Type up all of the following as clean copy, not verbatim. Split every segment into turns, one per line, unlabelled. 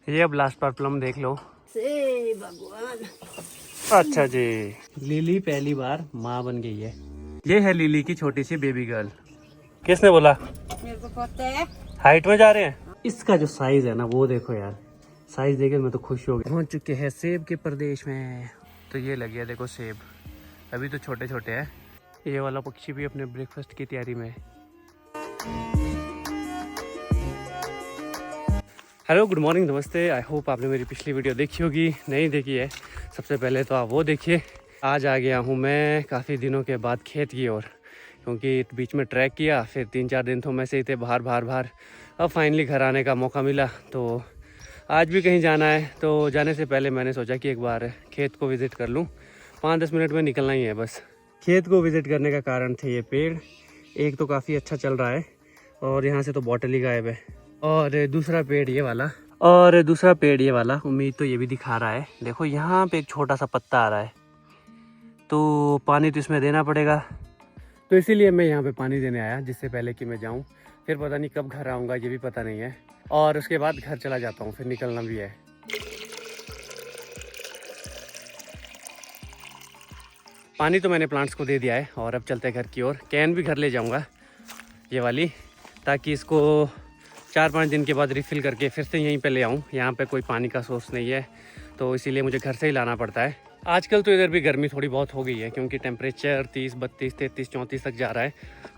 ये अब लास्ट पर प्लम देख लो।
से भगवान।
अच्छा जी, लिली पहली बार माँ बन गई है। ये है लिली की छोटी सी बेबी गर्ल। किसने बोला?
मेरे को पता है।
हाइट में जा रहे हैं। इसका जो साइज है ना वो देखो यार, साइज देखे मैं तो खुश हो गया। पहुंच चुके हैं सेब के प्रदेश में। तो ये लगी है देखो सेब, अभी तो छोटे छोटे हैं। ये वाला पक्षी भी अपने ब्रेकफास्ट की तैयारी में है। हेलो, गुड मॉर्निंग, नमस्ते। आई होप आपने मेरी पिछली वीडियो देखी होगी। नहीं देखी है सबसे पहले तो आप वो देखिए। आज आ गया हूँ मैं काफ़ी दिनों के बाद खेत की ओर, क्योंकि बीच में ट्रैक किया, फिर 3-4 दिन तो मैं से ही थे बाहर। अब फाइनली घर आने का मौका मिला, तो आज भी कहीं जाना है। तो जाने से पहले मैंने सोचा कि एक बार खेत को विज़िट कर लूँ। 5-10 मिनट में निकलना ही है बस। खेत को विज़िट करने का कारण थे ये पेड़। एक तो काफ़ी अच्छा चल रहा है और यहाँ से तो बॉटल ही गायब है, और दूसरा पेड़ ये वाला उम्मीद तो ये भी दिखा रहा है। देखो यहाँ पे एक छोटा सा पत्ता आ रहा है, तो पानी तो इसमें देना पड़ेगा। तो इसीलिए मैं यहाँ पे पानी देने आया, जिससे पहले कि मैं जाऊँ। फिर पता नहीं कब घर आऊँगा, ये भी पता नहीं है। और उसके बाद घर चला जाता हूँ, फिर निकलना भी है। पानी तो मैंने प्लांट्स को दे दिया है और अब चलते हैं घर की ओर। कैन भी घर ले जाऊँगा ये वाली, ताकि इसको 4-5 दिन के बाद रिफ़िल करके फिर से यहीं पे ले आऊँ। यहाँ पे कोई पानी का सोर्स नहीं है, तो इसीलिए मुझे घर से ही लाना पड़ता है। आजकल तो इधर भी गर्मी थोड़ी बहुत हो गई है, क्योंकि टेम्परेचर 30, 32, 33, 34 तक जा रहा है।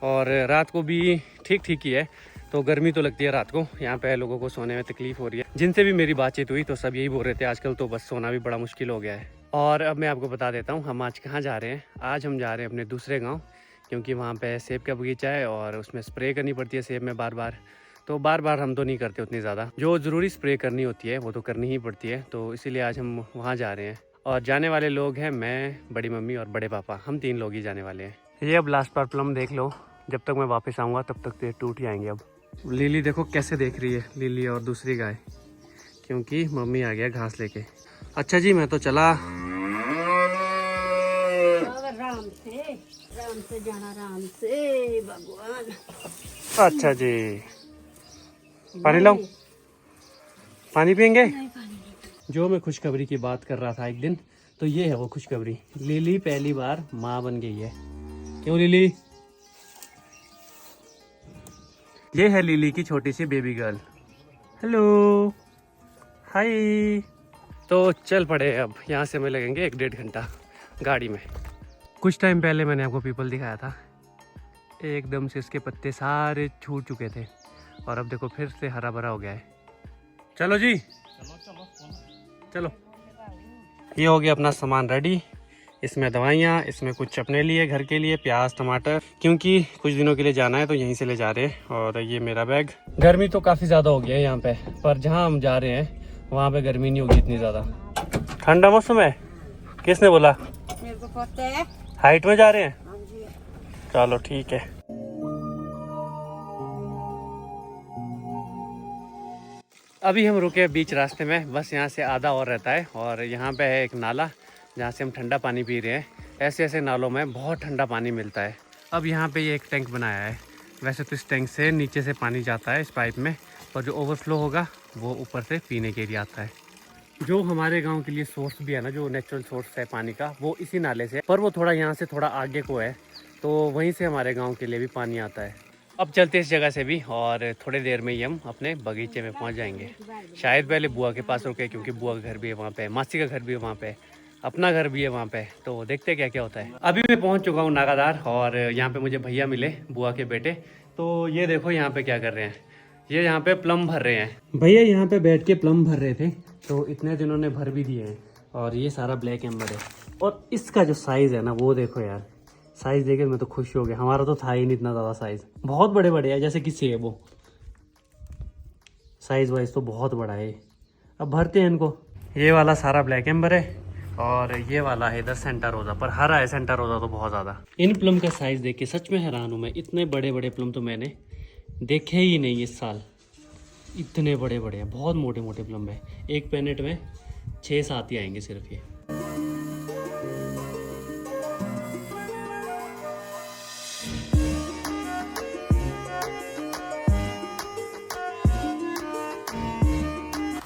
और रात को भी ठीक ही है, तो गर्मी तो लगती है रात को। यहाँ पे लोगों को सोने में तकलीफ़ हो रही है। जिनसे भी मेरी बातचीत हुई तो सब यही बोल रहे थे, आजकल तो बस सोना भी बड़ा मुश्किल हो गया है। और अब मैं आपको बता देता हूँ हम आज कहाँ जा रहे हैं। आज हम जा रहे हैं अपने दूसरे गाँव, क्योंकि वहाँ पे सेब का बगीचा है और उसमें स्प्रे करनी पड़ती है सेब में बार बार हम तो नहीं करते उतनी ज़्यादा। जो ज़रूरी स्प्रे करनी होती है वो तो करनी ही पड़ती है, तो इसीलिए आज हम वहाँ जा रहे हैं। और जाने वाले लोग हैं मैं, बड़ी मम्मी और बड़े पापा, हम 3 लोग ही जाने वाले हैं। ये अब लास्ट पर प्लम देख लो, जब तक मैं वापस आऊँगा तब तक तो ये टूट ही आएंगे। अब लिली देखो कैसे देख रही है, लिली और दूसरी गाय, क्योंकि मम्मी आ गया घास लेके। अच्छा जी, मैं तो चला।
राम से जाना, राम से भगवान।
अच्छा जी, पानी लाऊं? पानी पियेंगे? जो मैं खुशखबरी की बात कर रहा था एक दिन, तो ये है वो खुशखबरी। लिली पहली बार माँ बन गई है। क्यों लिली? ये है लिली की छोटी सी बेबी गर्ल। हेलो, हाय। तो चल पड़े अब, यहाँ से हमें लगेंगे 1-1.5 घंटा गाड़ी में। कुछ टाइम पहले मैंने आपको पीपल दिखाया था, एकदम से इसके पत्ते सारे छूट चुके थे और अब देखो फिर से हरा भरा हो गया है। चलो जी, चलो। ये हो गया अपना सामान रेडी। इसमें दवाइयाँ, इसमें कुछ अपने लिए घर के लिए प्याज टमाटर, क्योंकि कुछ दिनों के लिए जाना है तो यहीं से ले जा रहे हैं। और ये मेरा बैग। गर्मी तो काफ़ी ज़्यादा हो गया है यहाँ पे, पर जहाँ हम जा रहे हैं वहाँ पे गर्मी नहीं होगी इतनी ज़्यादा। ठंडा मौसम है। किसने बोला?
मेरे को पता है।
हाइट में जा रहे हैं।
हाँ जी।
चलो ठीक है। अभी हम रुके बीच रास्ते में, बस यहाँ से आधा और रहता है। और यहाँ पे है एक नाला जहाँ से हम ठंडा पानी पी रहे हैं। ऐसे ऐसे नालों में बहुत ठंडा पानी मिलता है। अब यहाँ पे ये एक टैंक बनाया है। वैसे तो इस टैंक से नीचे से पानी जाता है इस पाइप में, और जो ओवरफ्लो होगा वो ऊपर से पीने के लिए आता है। जो हमारे गांव के लिए सोर्स भी है ना, जो नेचुरल सोर्स है पानी का, वो इसी नाले से, पर वो थोड़ा यहाँ से थोड़ा आगे को है, तो वहीं से हमारे गांव के लिए भी पानी आता है। अब चलते इस जगह से भी, और थोड़ी देर में ही हम अपने बगीचे में पहुंच जाएंगे। शायद पहले बुआ के पास रुके, क्योंकि बुआ का घर भी है वहाँ पे, मासी का घर भी है वहाँ पे, अपना घर भी है वहाँ पे। तो देखते क्या क्या होता है। अभी मैं पहुँच चुका हूँ नागादार, और यहाँ पे मुझे भैया मिले, बुआ के बेटे। तो ये देखो यहाँ पे क्या कर रहे हैं, ये यहाँ पे प्लम भर रहे हैं। भैया यहाँ पे बैठ के प्लम भर रहे थे, तो इतने दिनों ने भर भी दिए हैं। और ये सारा ब्लैक एम्बर है, और इसका जो साइज़ है ना वो देखो यार, साइज़ देखे मैं तो खुश हो गया। हमारा तो था ही नहीं इतना ज़्यादा साइज़, बहुत बड़े बड़े है, जैसे कि सेब वो। साइज़ वाइज तो बहुत बड़ा है। अब भरते हैं इनको। ये वाला सारा ब्लैक एम्बर है, और ये वाला है इधर सेंटा रोज़ा, पर हरा है सेंटा रोज़ा तो बहुत ज़्यादा। इन प्लम का साइज़ देख के सच में हैरान हूँ मैं। इतने बड़े बड़े प्लम तो मैंने देखे ही नहीं इस साल। इतने बड़े बड़े हैं, बहुत मोटे मोटे प्लम है। एक पैनेट में 6-7 ही आएंगे सिर्फ ये।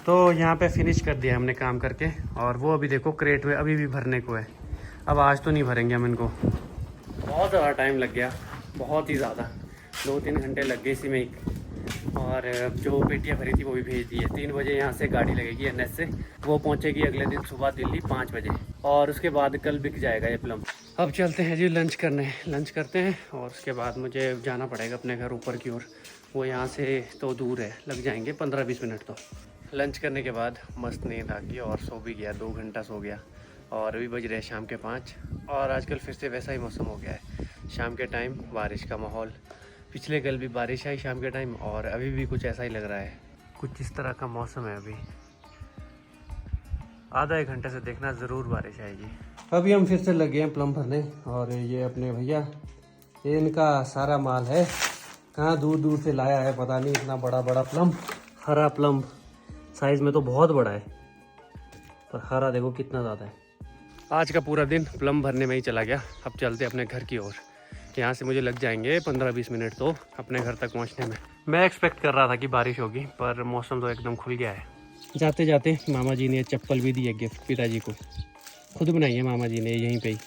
तो यहाँ पे फिनिश कर दिया हमने काम करके, और वो अभी देखो क्रेट में अभी भी भरने को है। अब आज तो नहीं भरेंगे हम इनको, बहुत ज़्यादा टाइम लग गया, बहुत ही ज़्यादा, 2-3 घंटे लग गए इसी में ही। और जो पेटियाँ भरी थी वो भी भेज दी है। 3 बजे यहाँ से गाड़ी लगेगी एनएच से, वो पहुँचेगी अगले दिन सुबह दिल्ली 5 बजे, और उसके बाद कल बिक जाएगा ये प्लम। अब चलते हैं जी लंच करने, लंच करते हैं, और उसके बाद मुझे जाना पड़ेगा अपने घर ऊपर की ओर। वो यहाँ से तो दूर है, लग जाएंगे 15-20 मिनट। तो लंच करने के बाद मस्त नींद आ गई और सो भी गया, 2 घंटा सो गया। और अभी बज रहे हैं शाम के 5, और आजकल फिर से वैसा ही मौसम हो गया है, शाम के टाइम बारिश का माहौल। पिछले कल भी बारिश आई शाम के टाइम, और अभी भी कुछ ऐसा ही लग रहा है, कुछ इस तरह का मौसम है। अभी आधा 1 घंटे से देखना ज़रूर बारिश आएगी। अभी हम फिर से लगे हैं प्लम भरने, और ये अपने भैया, ये इनका सारा माल है, कहाँ दूर दूर से लाया है पता नहीं, इतना बड़ा बड़ा प्लम, हरा प्लम, साइज़ में तो बहुत बड़ा है, पर हरा देखो कितना ज़्यादा है। आज का पूरा दिन प्लम भरने में ही चला गया। अब चलते अपने घर की ओर, यहाँ से मुझे लग जाएंगे 15-20 मिनट तो अपने घर तक पहुँचने में। मैं एक्सपेक्ट कर रहा था कि बारिश होगी, पर मौसम तो एकदम खुल गया है। जाते जाते मामा जी ने चप्पल भी दी है गिफ्ट, पिताजी को खुद बनाई है मामा जी ने यहीं पे ही।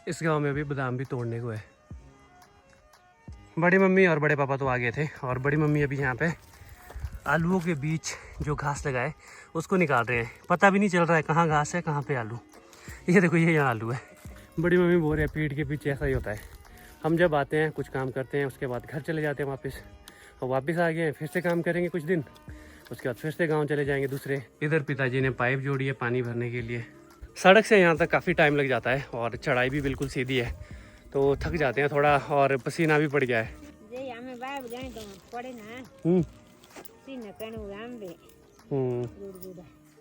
इस गांव में भी बादाम भी तोड़ने को है। बड़ी मम्मी और बड़े पापा तो आ गए थे, और बड़ी मम्मी अभी यहाँ पे आलूओं के बीच जो घास लगाए उसको निकाल रहे हैं। पता भी नहीं चल रहा है कहाँ घास है कहाँ पे आलू। ये देखो ये यहाँ आलू है। बड़ी मम्मी बोल रहे हैं पीठ के पीछे ऐसा ही होता है, हम जब आते हैं कुछ काम करते हैं, उसके बाद घर चले जाते हैं वापस, और वापस आ गए फिर से काम करेंगे कुछ दिन, उसके बाद फिर से गाँव चले जाएंगे दूसरे। इधर पिताजी ने पाइप जोड़ी है पानी भरने के लिए। सड़क से यहाँ तक काफ़ी टाइम लग जाता है, और चढ़ाई भी बिल्कुल सीधी है, तो थक जाते हैं थोड़ा, और पसीना भी पड़ गया है।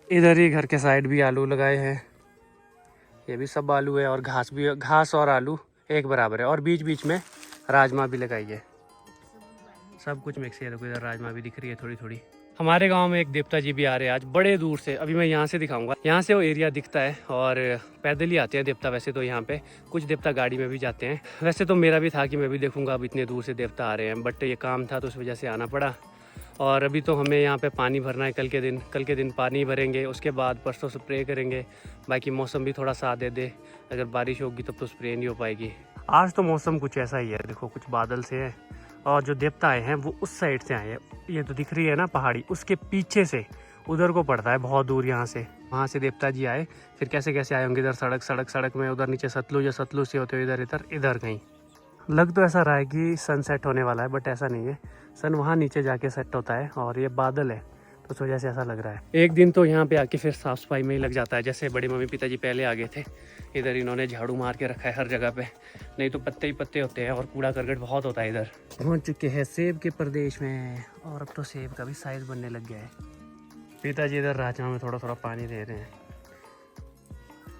इधर ही घर के साइड भी आलू लगाए हैं, ये भी सब आलू है, और घास भी, घास और आलू एक बराबर है, और बीच बीच में राजमा भी लगाई है, सब कुछ मिक्स है। देखो इधर राजमा भी दिख रही है थोड़ी थोड़ी। हमारे गांव में एक देवता जी भी आ रहे हैं आज बड़े दूर से, अभी मैं यहाँ से दिखाऊंगा, यहाँ से वो एरिया दिखता है, और पैदल ही आते हैं देवता वैसे तो यहाँ पे, कुछ देवता गाड़ी में भी जाते हैं। वैसे तो मेरा भी था कि मैं भी देखूंगा, अब इतने दूर से देवता आ रहे हैं, बट ये काम था तो उस वजह से आना पड़ा। और अभी तो हमें यहाँ पे पानी भरना है, कल के दिन पानी भरेंगे, उसके बाद परसों स्प्रे करेंगे। बाकी मौसम भी थोड़ा साथ दे दे, अगर बारिश होगी तब तो स्प्रे नहीं हो पाएगी। आज तो मौसम कुछ ऐसा ही है, देखो कुछ बादल से है, और जो देवता आए हैं वो उस साइड से आए हैं, ये तो दिख रही है ना पहाड़ी, उसके पीछे से उधर को पड़ता है बहुत दूर, यहाँ से वहाँ से देवता जी आए, फिर कैसे कैसे आए होंगे इधर सड़क में, उधर नीचे सतलुज या सतलुज से होते हुए इधर कहीं। लग तो ऐसा रहा है कि सन सेट होने वाला है, बट ऐसा नहीं है, सन वहाँ नीचे जाके सेट होता है, और ये बादल है तो उस वजह से ऐसा लग रहा है। एक दिन तो यहाँ पे आके फिर साफ़ सफाई में ही लग जाता है। जैसे बड़ी मम्मी पिताजी पहले आ गए थे, इधर इन्होंने झाड़ू मार के रखा है हर जगह पे, नहीं तो पत्ते ही पत्ते होते हैं, और कूड़ा करकट बहुत होता है इधर। पहुँच चुके हैं सेब के प्रदेश में, और अब तो सेब का भी साइज़ बनने लग गया है। पिताजी इधर राजमा में थोड़ा थोड़ा पानी दे रहे हैं,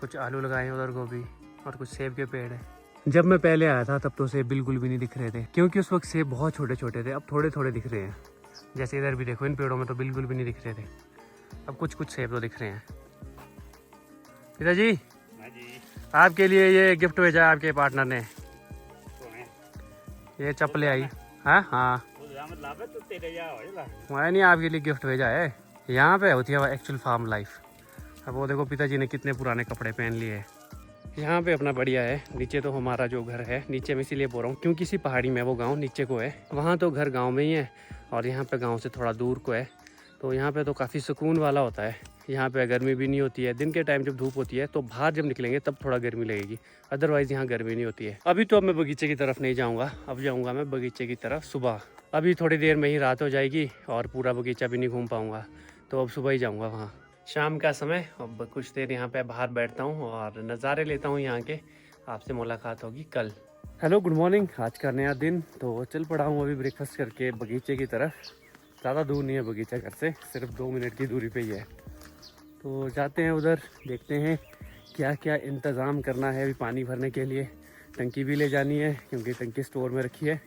कुछ आलू लगाए हैं उधर, गोभी, और कुछ सेब के पेड़ है। जब मैं पहले आया था तब तो सेब बिल्कुल भी नहीं दिख रहे थे, क्योंकि उस वक्त सेब बहुत छोटे छोटे थे, अब थोड़े थोड़े दिख रहे हैं। जैसे इधर भी देखो, इन पेड़ों में तो बिल्कुल भी नहीं दिख रहे थे, अब कुछ कुछ सेब तो दिख रहे हैं। पिताजी आपके लिए ये गिफ्ट भेजा है आपके पार्टनर ने, ये चप्पलें आई। हाँ मैं नहीं, आपके लिए गिफ्ट भेजा है। यहाँ पे होती है एक्चुअल फार्म लाइफ। अब वो देखो पिताजी ने कितने पुराने कपड़े पहन लिए हैं। यहाँ पे अपना बढ़िया है, नीचे तो हमारा जो घर है, नीचे में इसीलिए बोल रहा हूँ क्योंकि किसी पहाड़ी में वो गांव नीचे को है, वहाँ तो घर गांव में ही है, और यहाँ पे गांव से थोड़ा दूर को है, तो यहाँ पे तो काफ़ी सुकून वाला होता है। यहाँ पे गर्मी भी नहीं होती है, दिन के टाइम जब धूप होती है तो बाहर जब निकलेंगे तब थोड़ा गर्मी लगेगी, अदरवाइज़ यहाँ गर्मी नहीं होती है। अभी तो अब मैं बगीचे की तरफ नहीं जाऊँगा, अब जाऊँगा मैं बगीचे की तरफ सुबह। अभी थोड़ी देर में ही रात हो जाएगी और पूरा बगीचा भी नहीं घूम पाऊँगा, तो अब सुबह ही जाऊँगा वहाँ। शाम का समय, अब कुछ देर यहाँ पे बाहर बैठता हूँ और नज़ारे लेता हूँ यहाँ के। आपसे मुलाकात होगी कल। हेलो गुड मॉर्निंग, आज का नया दिन, तो चल पड़ा हूँ अभी ब्रेकफास्ट करके बगीचे की तरफ। ज़्यादा दूर नहीं है बगीचा घर से, सिर्फ 2 मिनट की दूरी पे ही है, तो जाते हैं उधर, देखते हैं क्या क्या इंतज़ाम करना है अभी पानी भरने के लिए। टंकी भी ले जानी है क्योंकि टंकी स्टोर में रखी है,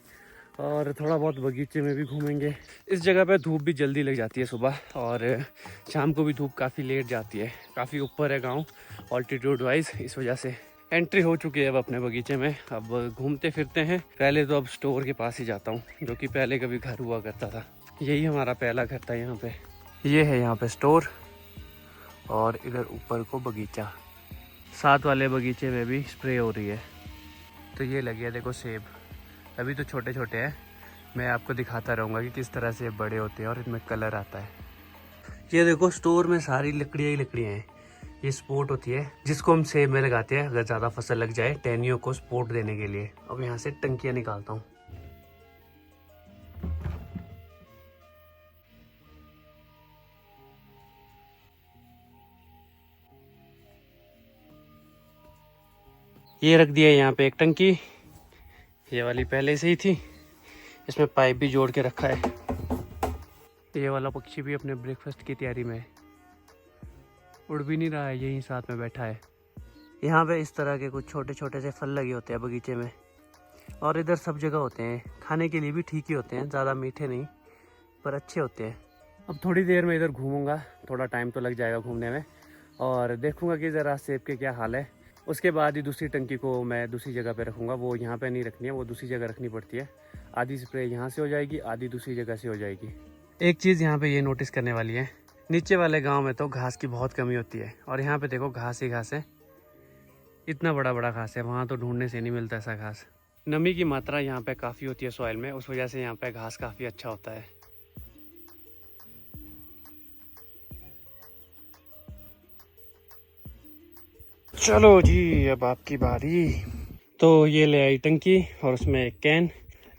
और थोड़ा बहुत बगीचे में भी घूमेंगे। इस जगह पे धूप भी जल्दी लग जाती है सुबह, और शाम को भी धूप काफ़ी लेट जाती है। काफ़ी ऊपर है गांव ऑल्टीट्यूड वाइज, इस वजह से एंट्री हो चुकी है अब अपने बगीचे में। अब घूमते फिरते हैं। पहले तो अब स्टोर के पास ही जाता हूँ, जो कि पहले कभी घर हुआ करता था। यही हमारा पहला घर था यहाँ पे। ये है यहाँ पे स्टोर और इधर ऊपर को बगीचा। साथ वाले बगीचे में भी स्प्रे हो रही है। तो ये लगी है देखो सेब, अभी तो छोटे छोटे हैं। मैं आपको दिखाता रहूँगा कि किस तरह से बड़े होते हैं और इनमें कलर आता है। ये देखो स्टोर में सारी लकड़ियाँ ही लकड़ियाँ हैं। ये सपोर्ट होती है जिसको हम सेब में लगाते हैं अगर ज़्यादा फसल लग जाए, टहनियों को सपोर्ट देने के लिए। अब यहाँ से टंकियाँ निकालता हूँ। ये रख दिया यहाँ पे एक टंकी, ये वाली पहले से ही थी, इसमें पाइप भी जोड़ के रखा है। ये वाला पक्षी भी अपने ब्रेकफास्ट की तैयारी में है, उड़ भी नहीं रहा है, यहीं साथ में बैठा है। यहाँ पे इस तरह के कुछ छोटे छोटे से फल लगे होते हैं बगीचे में, और इधर सब जगह होते हैं, खाने के लिए भी ठीक ही होते हैं, ज़्यादा मीठे नहीं पर अच्छे होते हैं। अब थोड़ी देर में इधर घूमूंगा, थोड़ा टाइम तो लग जाएगा घूमने में, और देखूंगा कि ज़रा सेब के क्या हाल है। उसके बाद ही दूसरी टंकी को मैं दूसरी जगह पे रखूँगा। वो यहाँ पे नहीं रखनी है, वो दूसरी जगह रखनी पड़ती है। आधी स्प्रे यहाँ से हो जाएगी, आधी दूसरी जगह से हो जाएगी। एक चीज़ यहाँ पे ये नोटिस करने वाली है, नीचे वाले गांव में तो घास की बहुत कमी होती है, और यहाँ पे देखो घास ही घास है, इतना बड़ा बड़ा घास है। वहाँ तो ढूंढने से नहीं मिलता ऐसा घास। नमी की मात्रा यहाँ पे काफ़ी होती है सॉइल में, उस वजह से यहाँ पे घास काफ़ी अच्छा होता है। चलो जी अब आपकी बारी। तो ये ले आई टंकी और उसमें एक कैन।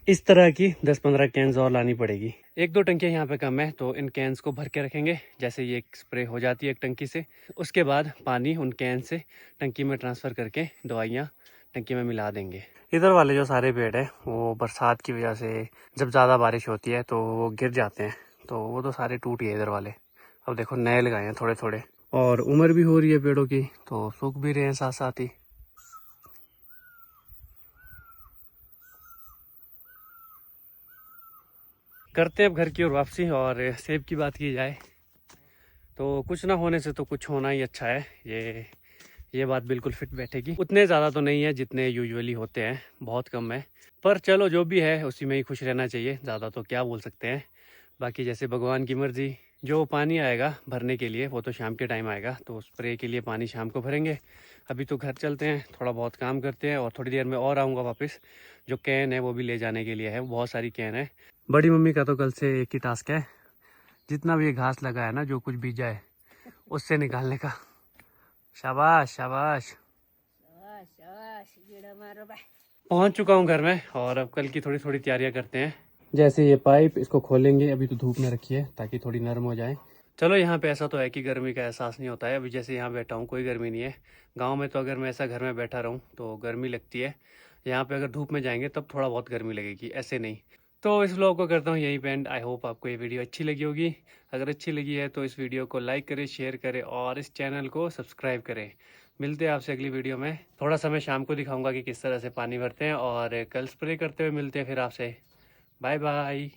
इस तरह की 10-15 कैन्स और लानी पड़ेगी। 1-2 टंकियाँ यहाँ पे कम है, तो इन कैन्स को भर के रखेंगे। जैसे ये स्प्रे हो जाती है एक टंकी से, उसके बाद पानी उन कैन से टंकी में ट्रांसफ़र करके दवाइयाँ टंकी में मिला देंगे। इधर वाले जो सारे पेड़ है वो बरसात की वजह से जब ज़्यादा बारिश होती है तो वो गिर जाते हैं, तो वो तो सारे टूट गए इधर वाले। अब देखो नए लगाए हैं थोड़े थोड़े, और उम्र भी हो रही है पेड़ों की तो सूख भी रहे हैं साथ साथ ही। करते हैं अब घर की ओर वापसी। और सेब की बात की जाए तो कुछ ना होने से तो कुछ होना ही अच्छा है। ये बात बिल्कुल फिट बैठेगी। उतने ज़्यादा तो नहीं है जितने यूजुअली होते हैं, बहुत कम है, पर चलो जो भी है उसी में ही खुश रहना चाहिए। ज़्यादा तो क्या बोल सकते हैं, बाकी जैसे भगवान की मर्जी। जो पानी आएगा भरने के लिए वो तो शाम के टाइम आएगा, तो स्प्रे के लिए पानी शाम को भरेंगे। अभी तो घर चलते हैं, थोड़ा बहुत काम करते हैं, और थोड़ी देर में और आऊँगा वापस। जो कैन है वो भी ले जाने के लिए है, बहुत सारी कैन है। बड़ी मम्मी का तो कल से एक ही टास्क है, जितना भी ये घास लगा है ना, जो कुछ बीजा है उससे निकालने का। शाबाश शाबाश।
शाबाश शाबाश, गेड़ा मारो भाई।
पहुंच चुका हूं घर में, और अब कल की थोड़ी थोड़ी तैयारियां करते हैं। जैसे ये पाइप, इसको खोलेंगे, अभी तो धूप में रखी है ताकि थोड़ी नरम हो जाए। चलो यहाँ पे ऐसा तो है कि गर्मी का एहसास नहीं होता है। अभी जैसे यहाँ बैठा हूँ कोई गर्मी नहीं है। गांव में तो अगर मैं ऐसा घर में बैठा रहूँ तो गर्मी लगती है। यहाँ पे अगर धूप में जाएंगे तब थोड़ा बहुत गर्मी लगेगी, ऐसे नहीं। तो इस व्लॉग को करता हूँ यहीं पे एंड। आई होप आपको ये वीडियो अच्छी लगी होगी। अगर अच्छी लगी है तो इस वीडियो को लाइक करें, शेयर करें, और इस चैनल को सब्सक्राइब करें। मिलते हैं आपसे अगली वीडियो में। थोड़ा सा मैं शाम को दिखाऊंगा कि किस तरह से पानी भरते हैं, और कल स्प्रे करते हुए मिलते हैं फिर आपसे। Bye bye.